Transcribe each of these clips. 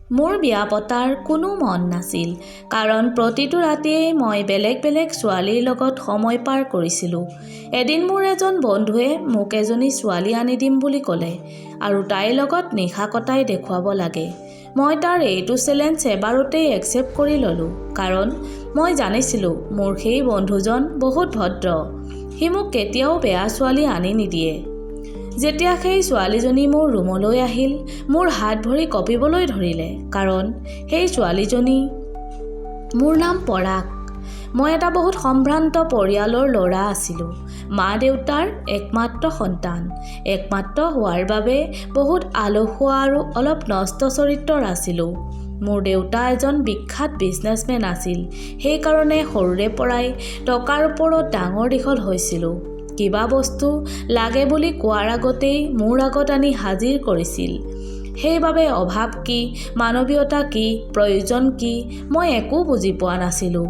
মোৰ বিয়া পতাৰ কোনো মন নাছিল, কাৰণ প্ৰতিটো ৰাতিয়েই মই বেলেগ বেলেগ ছোৱালীৰ লগত সময় পাৰ কৰিছিলোঁ। এদিন মোৰ এজন বন্ধুৱে মোক এজনী ছোৱালী আনি দিম বুলি ক'লে আৰু তাইৰ লগত নিশা কটাই দেখুৱাব লাগে। মই তাৰ এইটো চেলেঞ্জ এবাৰতেই একচেপ্ট কৰি ল'লোঁ, কাৰণ মই জানিছিলোঁ মোৰ সেই বন্ধুজন বহুত ভদ্ৰ। সি মোক কেতিয়াও বেয়া ছোৱালী আনি নিদিয়ে। যেতিয়া সেই ছোৱালীজনী মোৰ ৰুমলৈ আহিল, মোৰ হাত ভৰি কঁপিবলৈ ধৰিলে, কাৰণ সেই ছোৱালীজনী মোৰ নাম পৰাগ। মই এটা বহুত সম্ভ্ৰান্ত পৰিয়ালৰ ল'ৰা আছিলোঁ। মা দেউতাৰ একমাত্ৰ সন্তান। একমাত্ৰ হোৱাৰ বাবে বহুত আলসুৱা আৰু অলপ নষ্ট চৰিত্ৰৰ আছিলোঁ। মোৰ দেউতা এজন বিখ্যাত বিজনেছমেন আছিল, সেইকাৰণে সৰুৰে পৰাই টকাৰ ওপৰত ডাঙৰ দীঘল হৈছিলোঁ। কিবা বস্তু লাগে বুলি কোৱাৰ আগতেই মোৰ আগত আনি হাজিৰ কৰিছিল। সেইবাবে অভাৱ কি, মানৱীয়তা কি, প্ৰয়োজন কি, মই একো বুজি পোৱা নাছিলোঁ।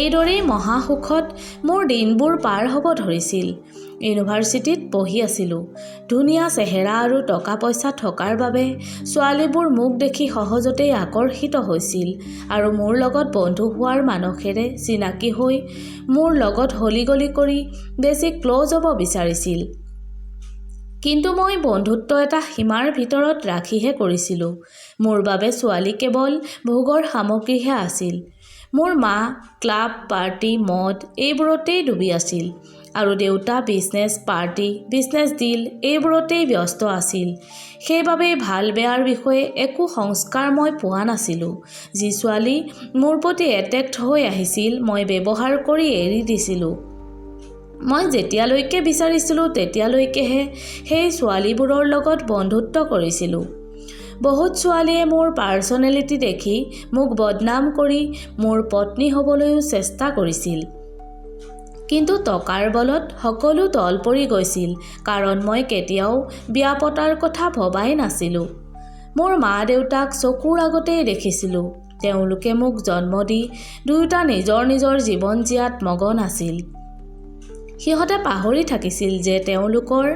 এইদৰেই মহাসুখত মোৰ দিনবোৰ পাৰ হ'ব ধৰিছিল। ইউনিভাৰ্চিটিত পঢ়ি আছিলোঁ। ধুনীয়া চেহেৰা আৰু টকা পইচা থকাৰ বাবে ছোৱালীবোৰ মোক দেখি সহজতেই আকৰ্ষিত হৈছিল আৰু মোৰ লগত বন্ধু হোৱাৰ মানসেৰে চিনাকি হৈ মোৰ লগত হলিগলি কৰি বেছি ক্ল'জ হ'ব বিচাৰিছিল। কিন্তু মই বন্ধুত্ব এটা সীমাৰ ভিতৰত ৰাখিহে কৰিছিলোঁ। মোৰ বাবে ছোৱালী কেৱল ভোগৰ সামগ্ৰীহে আছিল। মোৰ মা ক্লাব, পাৰ্টি, মদ এইবোৰতেই ডুবি আছিল আৰু দেউতা বিজনেছ, পাৰ্টি, বিজনেছ ডিল এইবোৰতেই ব্যস্ত আছিল। সেইবাবেই ভাল বেয়াৰ বিষয়ে একো সংস্কাৰ মই পোৱা নাছিলোঁ। যি ছোৱালী মোৰ প্ৰতি এট্ৰেক্ট হৈ আহিছিল, মই ব্যৱহাৰ কৰি এৰি দিছিলোঁ। মই যেতিয়ালৈকে বিচাৰিছিলোঁ তেতিয়ালৈকেহে সেই ছোৱালীবোৰৰ লগত বন্ধুত্ব কৰিছিলোঁ। বহুত ছোৱালীয়ে মোৰ পাৰ্চনেলিটি দেখি মোক বদনাম কৰি মোৰ পত্নী হ'বলৈও চেষ্টা কৰিছিল। কিন্তু টকাৰ বলত সকলো তল পৰি গৈছিল, কাৰণ মই কেতিয়াও বিয়া পতাৰ কথা ভবাই নাছিলোঁ। মোৰ মা দেউতাক চকুৰ আগতেই দেখিছিলোঁ। তেওঁলোকে মোক জন্ম দি দুয়োটা নিজৰ নিজৰ জীৱন জীয়াত মগন আছিল। সিহঁতে পাহৰি থাকিছিল যে তেওঁলোকৰ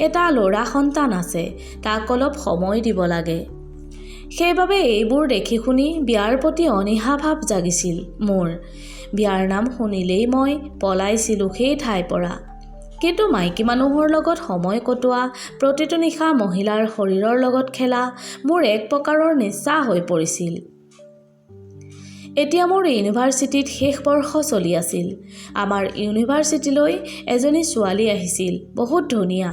এটা ল'ৰা সন্তান আছে, তাক অলপ সময় দিব লাগে। সেইবাবে এইবোৰ দেখি শুনি বিয়াৰ প্ৰতি অনীহা ভাৱ জাগিছিল মোৰ। বিয়াৰ নাম শুনিলেই মই পলাইছিলোঁ সেই ঠাইৰ পৰা। কিন্তু মাইকী মানুহৰ লগত সময় কটোৱা, প্ৰতিটো নিশা মহিলাৰ শৰীৰৰ লগত খেলা মোৰ এক প্ৰকাৰৰ নিচা হৈ পৰিছিল। এতিয়া মোৰ ইউনিভাৰ্চিটিত শেষ বৰ্ষ চলি আছিল। আমাৰ ইউনিভাৰ্চিটিলৈ এজনী ছোৱালী আহিছিল, বহুত ধুনীয়া।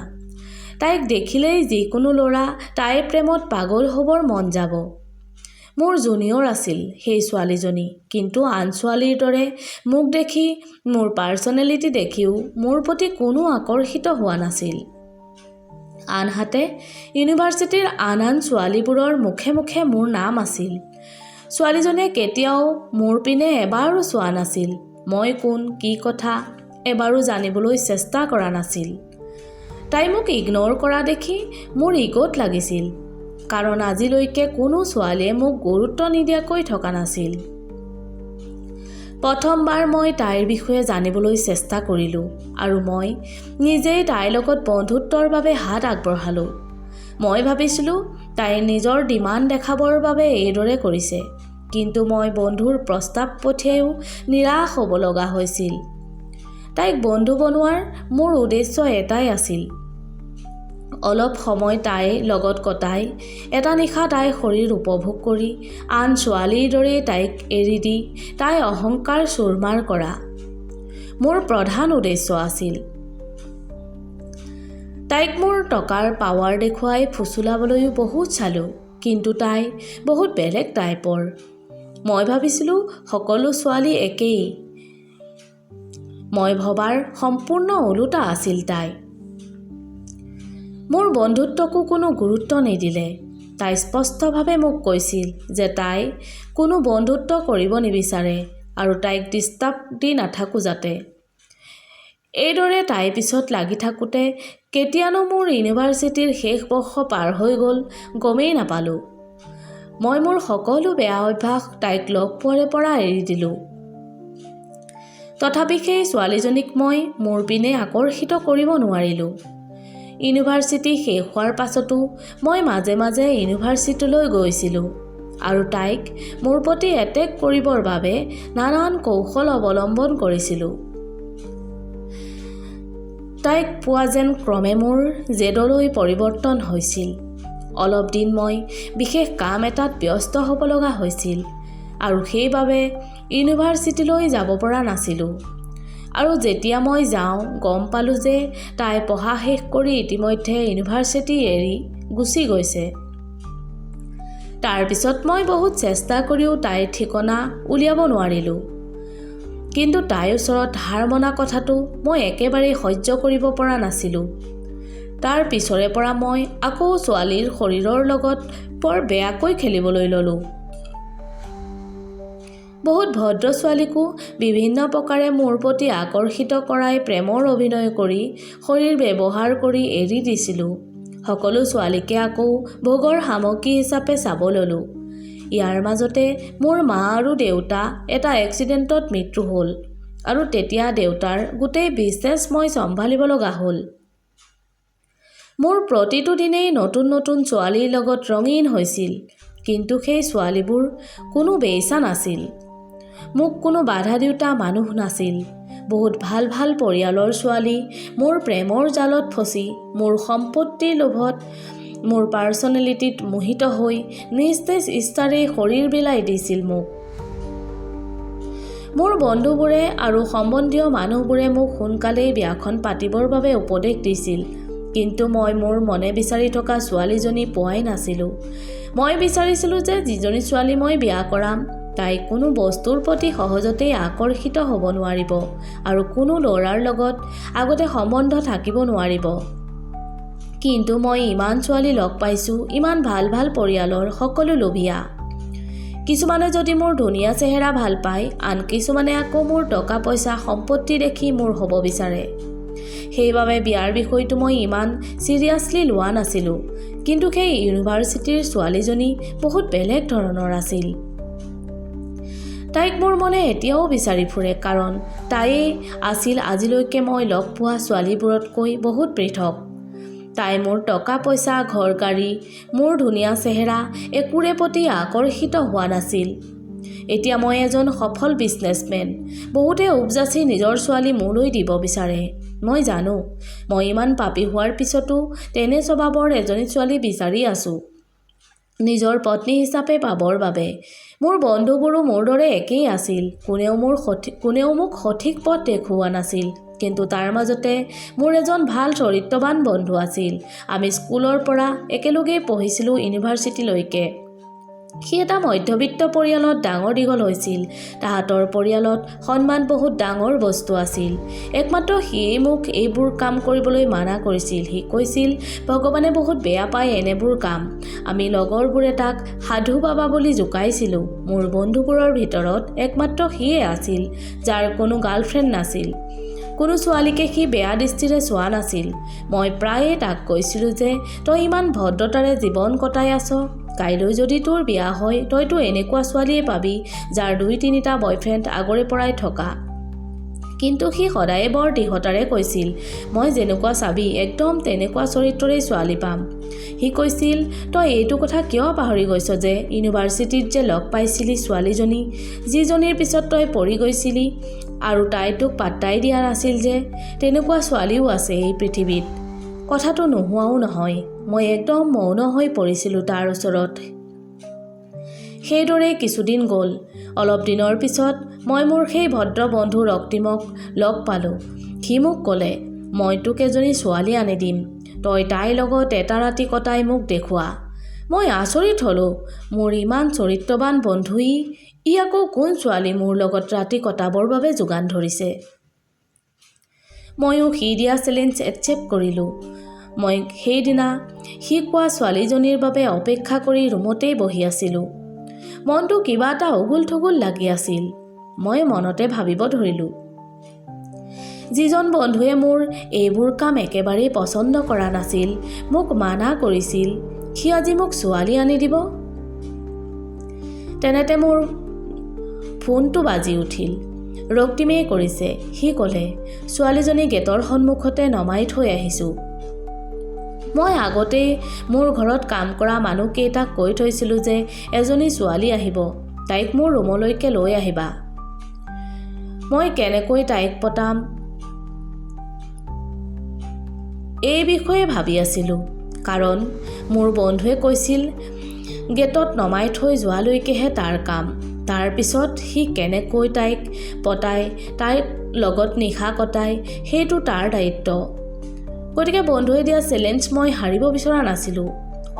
তাইক দেখিলেই যিকোনো ল'ৰা তাইৰ প্ৰেমত পাগল হ'বৰ মন যাব। মোৰ জুনিয়ৰ আছিল সেই ছোৱালীজনী, কিন্তু আন ছোৱালীৰ দৰে মোক দেখি, মোৰ পাৰ্চনেলিটি দেখিও মোৰ প্ৰতি কোনো আকৰ্ষিত হোৱা নাছিল। আনহাতে ইউনিভাৰ্চিটিৰ আন ছোৱালীবোৰৰ মুখে মুখে মোৰ নাম আছিল। ছোৱালীজনীয়ে কেতিয়াও মোৰ পিনে এবাৰো চোৱা নাছিল। মই কোন, কি কথা এবাৰো জানিবলৈ চেষ্টা কৰা নাছিল। তাই মোক ইগন'ৰ কৰা দেখি মোৰ ইগ'ত লাগিছিল, কাৰণ আজিলৈকে কোনো ছোৱালীয়ে মোক গুৰুত্ব নিদিয়াকৈ থকা নাছিল। প্ৰথমবাৰ মই তাইৰ বিষয়ে জানিবলৈ চেষ্টা কৰিলোঁ আৰু মই নিজেই তাইৰ লগত বন্ধুত্বৰ বাবে হাত আগবঢ়ালোঁ। মই ভাবিছিলোঁ তাই নিজৰ ডিমাণ্ড দেখাবৰ বাবে এইদৰে কৰিছে, কিন্তু মই বন্ধুৰ প্ৰস্তাৱ পঠিয়াইও নিৰাশ হ'ব লগা হৈছিল। তাইক বন্ধু বনোৱাৰ মোৰ উদ্দেশ্য এটাই আছিল, অলপ সময় তাইৰ লগত কটাই, এটা নিশা তাইৰ শৰীৰ উপভোগ কৰি, আন ছোৱালীৰ দৰেই তাইক এৰি দি তাইৰ অহংকাৰ চুৰমাৰ কৰা মোৰ প্ৰধান উদ্দেশ্য আছিল। তাইক মোৰ টকাৰ পাৱাৰ দেখুৱাই ফুচুলাবলৈও বহুত চালোঁ, কিন্তু তাই বহুত বেলেগ টাইপৰ। মই ভাবিছিলোঁ সকলো ছোৱালী একেই। মই ভবাৰ সম্পূৰ্ণ ওলোটা আছিল তাই। মোৰ বন্ধুত্বকো কোনো গুৰুত্ব নিদিলে। তাই স্পষ্টভাৱে মোক কৈছিল যে তাই কোনো বন্ধুত্ব কৰিব নিবিচাৰে আৰু তাইক ডিষ্টাৰ্ব দি নাথাকোঁ যাতে। এইদৰে তাইৰ পিছত লাগি থাকোঁতে কেতিয়ানো মোৰ ইউনিভাৰ্চিটিৰ শেষ বৰ্ষ পাৰ হৈ গ'ল গমেই নাপালোঁ। মই মোৰ সকলো বেয়া অভ্যাস তাইক লগ পোৱাৰে পৰা এৰি দিলোঁ। তথাপি সেই ছোৱালীজনীক মই মোৰ পিনে আকৰ্ষিত কৰিব নোৱাৰিলোঁ। ইউনিভাৰ্চিটি শেষ হোৱাৰ পাছতো মই মাজে মাজে ইউনিভাৰ্চিটিলৈ গৈছিলোঁ। আৰু তাইক মোৰ প্ৰতি এটেক কৰিবৰ বাবে নানান কৌশল অৱলম্বন কৰিছিলোঁ। তাইক পোৱা যেন ক্ৰমে মোৰ জেদলৈ পৰিৱৰ্তন হৈছিল। অলপ দিন মই বিশেষ কাম এটাত ব্যস্ত হ'ব লগা হৈছিল আৰু সেইবাবে ইউনিভাৰ্চিটিলৈ যাব পৰা নাছিলোঁ। আৰু যেতিয়া মই যাওঁ গম পালোঁ যে তাই পঢ়া শেষ কৰি ইতিমধ্যে ইউনিভাৰ্চিটি এৰি গুচি গৈছে। তাৰপিছত মই বহুত চেষ্টা কৰিও তাইৰ ঠিকনা উলিয়াব নোৱাৰিলোঁ। কিন্তু তাইৰ ওচৰত হাৰ মনা কথাটো মই একেবাৰেই সহ্য কৰিব পৰা নাছিলোঁ। তাৰ পিছৰে পৰা মই আকৌ ছোৱালীৰ শৰীৰৰ লগত বৰ বেয়াকৈ খেলিবলৈ ল'লোঁ। বহুত ভদ্ৰ ছোৱালীকো বিভিন্ন প্ৰকাৰে মোৰ প্ৰতি আকৰ্ষিত কৰাই প্ৰেমৰ অভিনয় কৰি শৰীৰ ব্যৱহাৰ কৰি এৰি দিছিলোঁ। সকলো ছোৱালীকে আকৌ ভোগৰ সামগ্ৰী হিচাপে চাব ল'লোঁ। ইয়াৰ মাজতে মোৰ মা আৰু দেউতা এটা এক্সিডেণ্টত মৃত্যু হ'ল আৰু তেতিয়া দেউতাৰ গোটেই বিজনেছ মই চম্ভালিব লগা হ'ল। মোৰ প্ৰতিটো দিনেই নতুন নতুন ছোৱালীৰ লগত ৰঙীন হৈছিল, কিন্তু সেই ছোৱালীবোৰ কোনো বেইছা নাছিল। মোক কোনো বাধা দিওঁতা মানুহ নাছিল। বহুত ভাল ভাল পৰিয়ালৰ ছোৱালী মোৰ প্ৰেমৰ জালত ফচি মোৰ সম্পত্তিৰ লোভত মোৰ পাৰ্চনেলিটিত মোহিত হৈ নিজ নিজ ইচ্ছাৰেই শৰীৰ বিলাই দিছিল মোক। মোৰ বন্ধুবোৰে আৰু সম্বন্ধীয় মানুহবোৰে মোক সোনকালেই বিয়াখন পাতিবৰ বাবে উপদেশ দিছিল, কিন্তু মই মোৰ মনে বিচাৰি থকা ছোৱালীজনী পোৱাই নাছিলোঁ। মই বিচাৰিছিলোঁ যে যিজনী ছোৱালী মই বিয়া কৰাম তাই কোনো বস্তুৰ প্ৰতি সহজতেই আকৰ্ষিত হ'ব নোৱাৰিব আৰু কোনো ল'ৰাৰ লগত আগতে সম্বন্ধ থাকিব নোৱাৰিব। কিন্তু মই ইমান ছোৱালী লগ পাইছোঁ, ইমান ভাল ভাল পৰিয়ালৰ, সকলো লোভীয়া। কিছুমানে যদি মোৰ ধুনীয়া চেহেৰা ভাল পায়, আন কিছুমানে আকৌ মোৰ টকা পইচা সম্পত্তি দেখি মোৰ হ'ব বিচাৰে। সেইবাবে বিয়াৰ বিষয়টো মই ইমান চিৰিয়াছলি লোৱা নাছিলোঁ। কিন্তু সেই ইউনিভাৰ্চিটিৰ ছোৱালীজনী বহুত বেলেগ ধৰণৰ আছিল। তাইক মোৰ মনে এতিয়াও বিচাৰি ফুৰে, কাৰণ তাইয়েই আছিল আজিলৈকে মই লগ পোৱা ছোৱালীবোৰতকৈ বহুত পৃথক। তাই মোৰ টকা পইচা, ঘৰ গাড়ী, মোৰ ধুনীয়া চেহেৰা একোৰে প্ৰতি আকৰ্ষিত হোৱা নাছিল। এতিয়া মই এজন সফল বিজনেছমেন। বহুতে উপজাচি নিজৰ ছোৱালী মোলৈ দিব বিচাৰে। মই জানো, মই ইমান পাপী হোৱাৰ পিছতো তেনে স্বভাৱৰ এজনী ছোৱালী বিচাৰি আছোঁ নিজৰ পত্নী হিচাপে পাবৰ বাবে। মোৰ বন্ধুবোৰো মোৰ দৰে একেই আছিল। কোনেও মোক সঠিক পথ দেখুওৱা নাছিল। কিন্তু তাৰ মাজতে মোৰ এজন ভাল চৰিত্ৰৱান বন্ধু আছিল। আমি স্কুলৰ পৰা একেলগেই পঢ়িছিলোঁ ইউনিভাৰ্চিটিলৈকে। সি এটা মধ্যবিত্ত পৰিয়ালত ডাঙৰ দীঘল হৈছিল। তাহাঁতৰ পৰিয়ালত সন্মান বহুত ডাঙৰ বস্তু আছিল। একমাত্ৰ সিয়েই মোক এইবোৰ কাম কৰিবলৈ মানা কৰিছিল। সি কৈছিল ভগৱানে বহুত বেয়া পায় এনেবোৰ কাম। আমি লগৰবোৰে তাক সাধু বাবা বুলি জোকাইছিলোঁ। মোৰ বন্ধুবোৰৰ ভিতৰত একমাত্ৰ সিয়ে আছিল যাৰ কোনো গাৰ্লফ্ৰেণ্ড নাছিল। কোনো ছোৱালীকে সি বেয়া দৃষ্টিৰে চোৱা নাছিল। মই প্ৰায়ে তাক কৈছিলোঁ যে তই ইমান ভদ্ৰতাৰে জীৱন কটাই আছ, কাইলৈ যদি তোৰ বিয়া হয় তইতো এনেকুৱা ছোৱালীয়ে পাবি যাৰ 2-3টা বয়ফ্ৰেণ্ড আগৰে পৰাই থকা। কিন্তু সি সদায়ে বৰ দৃঢ়তাৰে কৈছিল মই যেনেকুৱা চাবি একদম তেনেকুৱা চৰিত্ৰৰেই ছোৱালী পাম। সি কৈছিল তই এইটো কথা কিয় পাহৰি গৈছ যে ইউনিভাৰ্চিটিত যে লগ পাইছিলি ছোৱালীজনী, যিজনীৰ পিছত তই পৰি গৈছিলি আৰু তাই তোক পাত্তাই দিয়া নাছিল, যে তেনেকুৱা ছোৱালীও আছে এই পৃথিৱীত। কথাটো নোহোৱাও নহয়। মই একদম মৌন হৈ পৰিছিলোঁ তাৰ ওচৰত। সেইদৰেই কিছুদিন গ'ল। অলপ দিনৰ পিছত মই মোৰ সেই ভদ্ৰ বন্ধু ৰক্তিমক লগ পালোঁ। সি মোক ক'লে মই তোক এজনী ছোৱালী আনি দিম, তই তাইৰ লগত এটা ৰাতি কটাই মোক দেখুওৱা। মই আচৰিত হ'লোঁ। মোৰ ইমান চৰিত্ৰৱান বন্ধু ই আকৌ কোন ছোৱালী মোৰ লগত ৰাতি কটাবৰ বাবে যোগান ধৰিছে। ময়ো সি দিয়া চেলেঞ্জ একচেপ্ট কৰিলোঁ। মই সেইদিনা সি কোৱা ছোৱালীজনীৰ বাবে অপেক্ষা কৰি ৰুমতেই বহি আছিলোঁ। মনটো কিবা এটা উগুল থুগুল লাগি আছিল। মই মনতে ভাবিব ধৰিলোঁ, যিজন বন্ধুৱে মোৰ এইবোৰ কাম একেবাৰেই পচন্দ কৰা নাছিল, মোক মানা কৰিছিল, সি আজি মোক ছোৱালী আনি দিব। তেনেতে মোৰ ফোনটো বাজি উঠিল। ৰক্তিমেই কৰিছে। সি ক'লে ছোৱালীজনী গেটৰ সন্মুখতে নমাই থৈ আহিছোঁ, মই আগতেই মোৰ ঘৰত কাম কৰা মানুহকেইটাক কৈ থৈছিলোঁ যে এজনী ছোৱালী আহিব, তাইক মোৰ ৰুমলৈকে লৈ আহিবা। মই কেনেকৈ তাইক পতাম এই বিষয়ে ভাবি আছিলোঁ, কাৰণ মোৰ বন্ধুৱে কৈছিল গেটত নমাই থৈ যোৱালৈকেহে তাৰ কাম। তাৰ পিছত সি কেনেকৈ তাইক পতায়, তাইৰ লগত নিশা কটায়, সেইটো তাৰ দায়িত্ব। গতিকে বন্ধুৱে দিয়া চেলেঞ্জ মই হাৰিব বিচৰা নাছিলোঁ।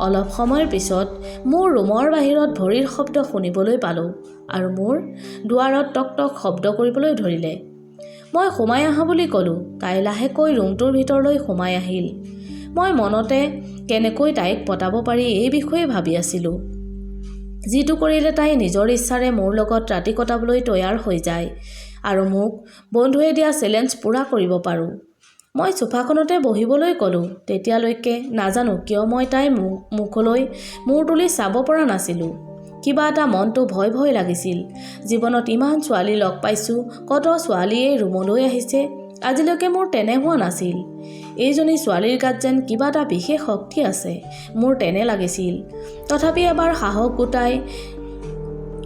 অলপ সময়ৰ পিছত মোৰ ৰুমৰ বাহিৰত ভৰিৰ শব্দ শুনিবলৈ পালোঁ আৰু মোৰ দুৱাৰত টক টক শব্দ কৰিবলৈ ধৰিলে। মই সোমাই আহা বুলি ক'লোঁ। তাই লাহেকৈ ৰুমটোৰ ভিতৰলৈ সোমাই আহিল। মই মনতে কেনেকৈ তাইক পতাব পাৰি এই বিষয়ে ভাবি আছিলোঁ, যিটো কৰিলে তাই নিজৰ ইচ্ছাৰে মোৰ লগত ৰাতি কটাবলৈ তৈয়াৰ হৈ যায় আৰু মোক বন্ধুৱে দিয়া চেলেঞ্জ পূৰা কৰিব পাৰোঁ। মই সোফাখনতে বহিবলৈ ক'লোঁ। তেতিয়ালৈকে নাজানো কিয় মই তাইৰ মুখলৈ মূৰ তুলি চাব পৰা নাছিলোঁ। কিবা এটা মনটো ভয় ভয় লাগিছিল। জীৱনত ইমান ছোৱালী লগ পাইছোঁ, কত ছোৱালীয়ে ৰুমলৈ আহিছে, আজিলৈকে মোৰ তেনে হোৱা নাছিল। এইজনী ছোৱালীৰ গাত যেন কিবা এটা বিশেষ শক্তি আছে, মোৰ তেনে লাগিছিল। তথাপি এবাৰ সাহস গোটাই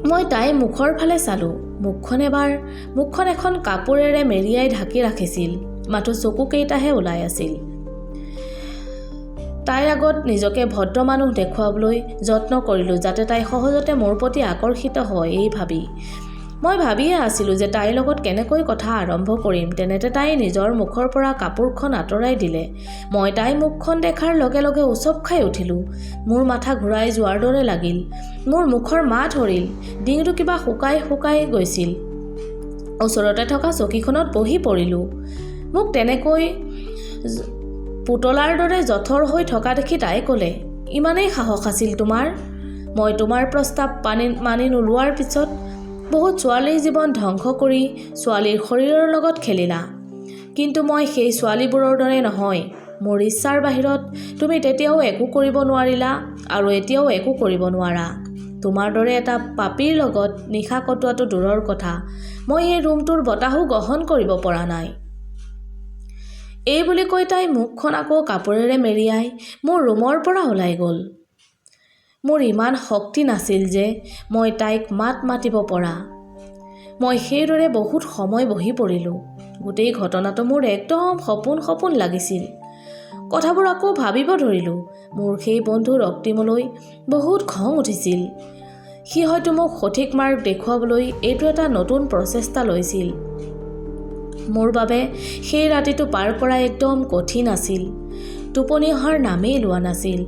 মই তাইৰ মুখৰ ফালে চালোঁ। মুখখন এখন কাপোৰেৰে মেৰিয়াই ঢাকি ৰাখিছিল, মাথো চকুকেইটাহে ওলাই আছিল। তাইৰ আগত নিজকে ভদ্ৰ মানুহ দেখুৱাবলৈ যত্ন কৰিলোঁ, যাতে তাই সহজতে মোৰ প্ৰতি আকৰ্ষিত হয়। এই ভাবি মই ভাবিয়ে আছিলোঁ যে তাইৰ লগত কেনেকৈ কথা আৰম্ভ কৰিম। তেনেতে তাই নিজৰ মুখৰ পৰা কাপোৰখন আঁতৰাই দিলে। মই তাইৰ মুখখন দেখাৰ লগে লগে উচপ খাই উঠিলোঁ। মোৰ মাথা ঘূৰাই যোৱাৰ দৰে লাগিল। মোৰ মুখৰ মাত হৰিল, ডিঙিটো কিবা শুকাই গৈছিল। ওচৰতে থকা চকীখনত বহি পৰিলোঁ। মোক তেনেকৈ পুতলাৰ দৰে জঠৰ হৈ থকা দেখি তাই ক'লে, ইমানেই সাহস আছিল তোমাৰ? মই তোমাৰ প্ৰস্তাৱ মানি নোলোৱাৰ পিছত বহুত ছোৱালীৰ জীৱন ধ্বংস কৰি ছোৱালীৰ শৰীৰৰ লগত খেলিলা। কিন্তু মই সেই ছোৱালীবোৰৰ দৰে নহয়। মোৰ ইচ্ছাৰ বাহিৰত তুমি তেতিয়াও একো কৰিব নোৱাৰিলা আৰু এতিয়াও একো কৰিব নোৱাৰা। তোমাৰ দৰে এটা পাপীৰ লগত নিশা কটোৱাটো দূৰৰ কথা, মই এই ৰুমটোৰ বতাহো গ্ৰহণ কৰিব পৰা নাই। এই বুলি কৈ তাই মুখখন আকৌ কাপোৰেৰে মেৰিয়াই মোৰ ৰুমৰ পৰা ওলাই গ'ল। মোৰ ইমান শক্তি নাছিল যে মই তাইক মাত মাতিব পৰা। মই সেইদৰে বহুত সময় বহি পৰিলোঁ। গোটেই ঘটনাটো মোৰ একদম সপোন লাগিছিল। কথাবোৰ আকৌ ভাবিব ধৰিলোঁ। মোৰ সেই বন্ধু ৰক্তিমলৈ বহুত খং উঠিছিল। সি হয়তো মোক সঠিক মাৰ্গ দেখুৱাবলৈ এইটো এটা নতুন প্ৰচেষ্টা লৈছিল। মোৰ বাবে সেই ৰাতিটো পাৰ কৰা একদম কঠিন আছিল। টোপনি অহাৰ নামেই লোৱা নাছিল।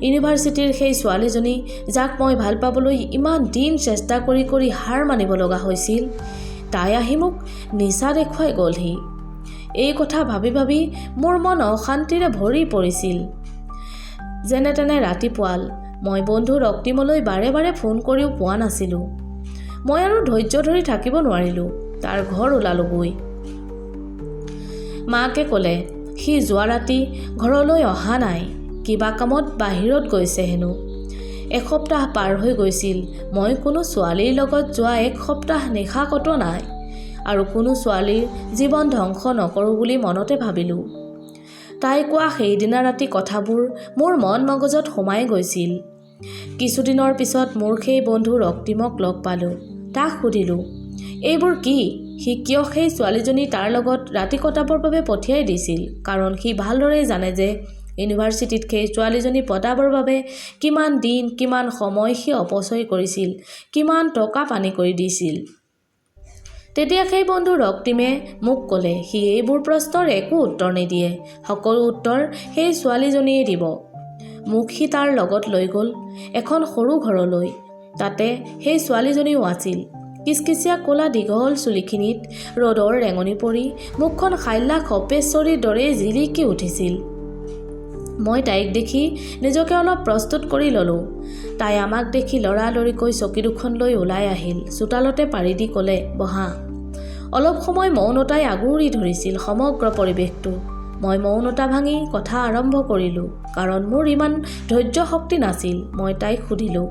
ইউনিভাৰ্চিটিৰ সেই ছোৱালীজনী, যাক মই ভাল পাবলৈ ইমান দিন চেষ্টা কৰি হাৰ মানিব লগা হৈছিল, তাই আহি মোক নিচা দেখুৱাই গ'লহি। এই কথা ভাবি মোৰ মন অশান্তিৰে ভৰি পৰিছিল। যেনে তেনে ৰাতিপুৱাল মই বন্ধু ৰক্তিমলৈ বাৰে বাৰে ফোন কৰিও পোৱা নাছিলোঁ। মই আৰু ধৈৰ্য ধৰি থাকিব নোৱাৰিলোঁ। তাৰ ঘৰ ওলালোগৈ। মাকে ক'লে সি যোৱা ৰাতি ঘৰলৈ অহা নাই, কিবা কামত বাহিৰত গৈছে হেনো। এসপ্তাহ পাৰ হৈ গৈছিল। মই কোনো ছোৱালীৰ লগত যোৱা এক সপ্তাহ নিশা কটোৱা নাই আৰু কোনো ছোৱালীৰ জীৱন ধ্বংস নকৰোঁ বুলি মনতে ভাবিলোঁ। তাই কোৱা সেইদিনা ৰাতি কথাবোৰ মোৰ মন মগজত সোমাই গৈছিল। কিছুদিনৰ পিছত মোৰ সেই বন্ধু ৰক্তিমক লগ পালোঁ। তাক সুধিলোঁ, এইবোৰ কি? সি কিয় সেই ছোৱালীজনী তাৰ লগত ৰাতি কটাবৰ বাবে পঠিয়াই দিছিল? কাৰণ সি ভালদৰে জানে যে ইউনিভাৰ্চিটিত সেই ছোৱালীজনী পতাবৰ বাবে কিমান দিন কিমান সময় সি অপচয় কৰিছিল, কিমান টকা পানী কৰি দিছিল। তেতিয়া সেই বন্ধু ৰক্তিমে মোক ক'লে সি এইবোৰ প্ৰশ্নৰ একো উত্তৰ নিদিয়ে, সকলো উত্তৰ সেই ছোৱালীজনীয়ে দিব। মোক সি তাৰ লগত লৈ গ'ল এখন সৰু ঘৰলৈ। তাতে সেই ছোৱালীজনীও আছিল। কিচকিচিয়া ক'লা দীঘল চুলিখিনিত ৰ'দৰ ৰেঙনি পৰি মুখখন খাইলা খপেশ্বৰীৰ দৰে জিলিকি উঠিছিল। মই তাইক দেখি নিজকে অলপ প্ৰস্তুত কৰি ল'লোঁ। তাই আমাক দেখি লৰালৰিকৈ চকী দুখন লৈ ওলাই আহিল। চোতালতে পাৰি দি ক'লে, বহা। অলপ সময় মৌনতাই আগুৰি ধৰিছিল সমগ্ৰ পৰিৱেশটো। মই মৌনতা ভাঙি কথা আৰম্ভ কৰিলোঁ, কাৰণ মোৰ ইমান ধৈৰ্য শক্তি নাছিল। মই তাইক সুধিলোঁ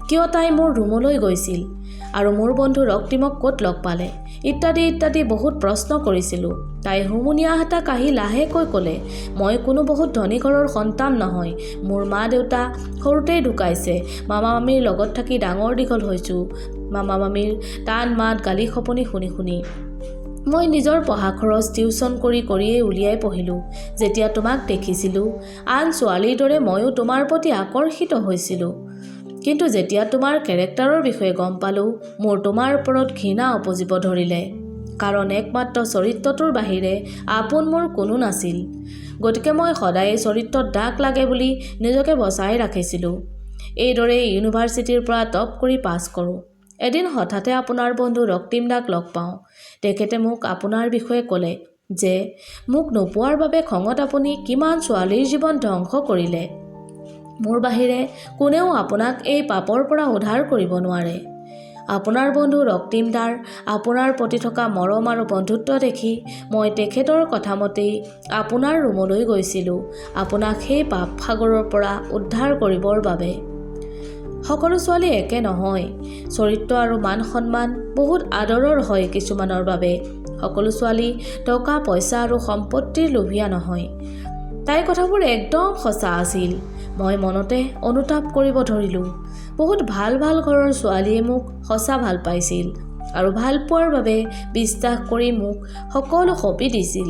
কিয় তাই মোৰ ৰুমলৈ গৈছিল আৰু মোৰ বন্ধু ৰক্তিমক ক'ত লগ পালে। ইত্যাদি ইত্যাদি বহুত প্ৰশ্ন কৰিছিলোঁ। তাই হুমুনিয়া এটা কাহি লাহেকৈ ক'লে, মই কোনো বহুত ধনী ঘৰৰ সন্তান নহয়। মোৰ মা দেউতা সৰুতেই ঢুকাইছে। মামা মামীৰ লগত থাকি ডাঙৰ দীঘল হৈছোঁ। মামা মামীৰ টান মাত গালি খপনি শুনি শুনি মই নিজৰ পঢ়া খৰচ টিউচন কৰিয়েই উলিয়াই পঢ়িলোঁ। যেতিয়া তোমাক দেখিছিলোঁ, আন ছোৱালীৰ দৰে ময়ো তোমাৰ প্ৰতি আকৰ্ষিত হৈছিলোঁ। কিন্তু যেতিয়া তোমাৰ কেৰেক্টাৰৰ বিষয়ে গম পালোঁ, মোৰ তোমাৰ ওপৰত ঘৃণা উপজিব ধৰিলে। কাৰণ একমাত্ৰ চৰিত্ৰটোৰ বাহিৰে আপোন মোৰ কোনো নাছিল। গতিকে মই সদায়েই চৰিত্ৰত দাগ লাগে বুলি নিজকে বচাই ৰাখিছিলোঁ। এইদৰে ইউনিভাৰ্চিটিৰ পৰা টপ কৰি পাছ কৰোঁ। এদিন হঠাতে আপোনাৰ বন্ধু ৰক্তিম দাক লগ পাওঁ। তেখেতে মোক আপোনাৰ বিষয়ে ক'লে যে মোক নোপোৱাৰ বাবে খঙত আপুনি কিমান ছোৱালীৰ জীৱন ধ্বংস কৰিলে। মোৰ বাহিৰে কোনেও আপোনাক এই পাপৰ পৰা উদ্ধাৰ কৰিব নোৱাৰে। আপোনাৰ বন্ধু ৰক্তিম দাৰ আপোনাৰ প্ৰতি থকা মৰম আৰু বন্ধুত্ব দেখি মই তেখেতৰ কথামতেই আপোনাৰ ৰুমলৈ গৈছিলোঁ, আপোনাক সেই পাপ সাগৰৰ পৰা উদ্ধাৰ কৰিবৰ বাবে। সকলো ছোৱালী একে নহয়। চৰিত্ৰ আৰু মান সন্মান বহুত আদৰৰ হয় কিছুমানৰ বাবে। সকলো ছোৱালী টকা পইচা আৰু সম্পত্তিৰ লোভীয়া নহয়। তাইৰ কথাবোৰ একদম সঁচা আছিল। মই মনতে অনুতাপ কৰিব ধৰিলোঁ। বহুত ভাল ভাল ঘৰৰ ছোৱালীয়ে মোক সঁচা ভাল পাইছিল আৰু ভাল পোৱাৰ বাবে বিশ্বাস কৰি মোক সকলো সঁপি দিছিল।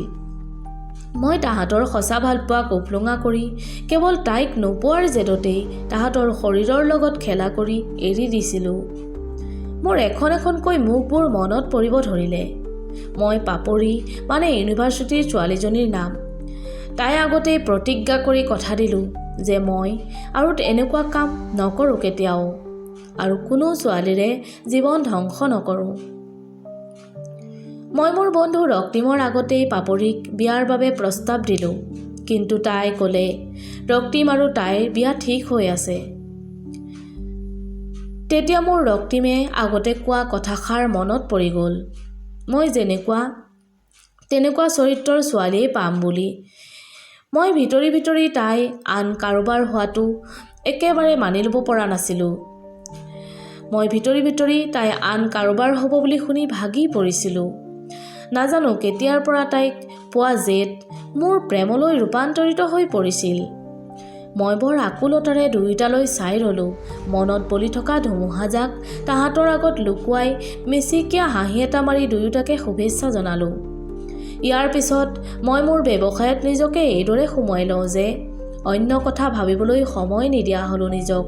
মই তাহাঁতৰ সঁচা ভাল পোৱাক উপলুঙা কৰি কেৱল তাইক নোপোৱাৰ জেদতেই তাহাঁতৰ শৰীৰৰ লগত খেলা কৰি এৰি দিছিলোঁ। মোৰ এখন এখনকৈ মুখবোৰ মনত পৰিব ধৰিলে। মই পাপৰি মানে ইউনিভাৰ্চিটিৰ ছোৱালীজনীৰ নাম। তাই আগতেই প্ৰতিজ্ঞা কৰি কথা দিলোঁ যে মই আৰু এনেকুৱা কাম নকৰোঁ কেতিয়াও, আৰু কোনো ছোৱালীৰে জীৱন ধ্বংস নকৰোঁ। মই মোৰ বন্ধু ৰক্তিমৰ আগতেই পাপৰিক বিয়াৰ বাবে প্ৰস্তাৱ দিলোঁ। কিন্তু তাই ক'লে ৰক্তিম আৰু তাইৰ বিয়া ঠিক হৈ আছে। তেতিয়া মোৰ ৰক্তিমে আগতে কোৱা কথাষাৰ মনত পৰি গ'ল, মই যেনেকুৱা তেনেকুৱা চৰিত্ৰৰ ছোৱালীয়ে পাম বুলি। মই ভিতৰি ভিতৰি তাই আন কাৰোবাৰ হোৱাটো একেবাৰে মানি ল'ব পৰা নাছিলোঁ। মই ভিতৰি ভিতৰি তাই আন কাৰোবাৰ হ'ব বুলি শুনি ভাগি পৰিছিলোঁ। নাজানো কেতিয়াৰ পৰা তাইক পোৱা জেদ মোৰ প্ৰেমলৈ ৰূপান্তৰিত হৈ পৰিছিল। মই বৰ আকুলতাৰে দুয়োটালৈ চাই ৰ'লোঁ। মনত বলি থকা ধুমুহাজাক তাহাঁতৰ আগত লুকুৱাই মিচিকীয়া হাঁহি এটা মাৰি দুয়োটাকে শুভেচ্ছা জনালোঁ। ইয়াৰ পিছত মই মোৰ ব্যৱসায়ত নিজকে এইদৰে সোমোৱাই লওঁ যে অন্য কথা ভাবিবলৈ সময় নিদিয়া হ'লোঁ নিজক,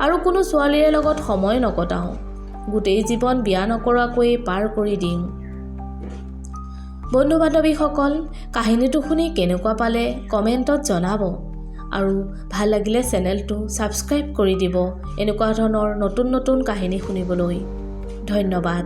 আৰু কোনো ছোৱালীৰে লগত সময় নকটাওঁ। গোটেই জীৱন বিয়া নকৰাকৈয়ে পাৰ কৰি দিম। বন্ধু বান্ধৱীসকল, কাহিনীটো শুনি কেনেকুৱা পালে কমেণ্টত জনাব, আৰু ভাল লাগিলে চেনেলটো ছাবস্ক্ৰাইব কৰি দিব এনেকুৱা ধৰণৰ নতুন নতুন কাহিনী শুনিবলৈ। ধন্যবাদ।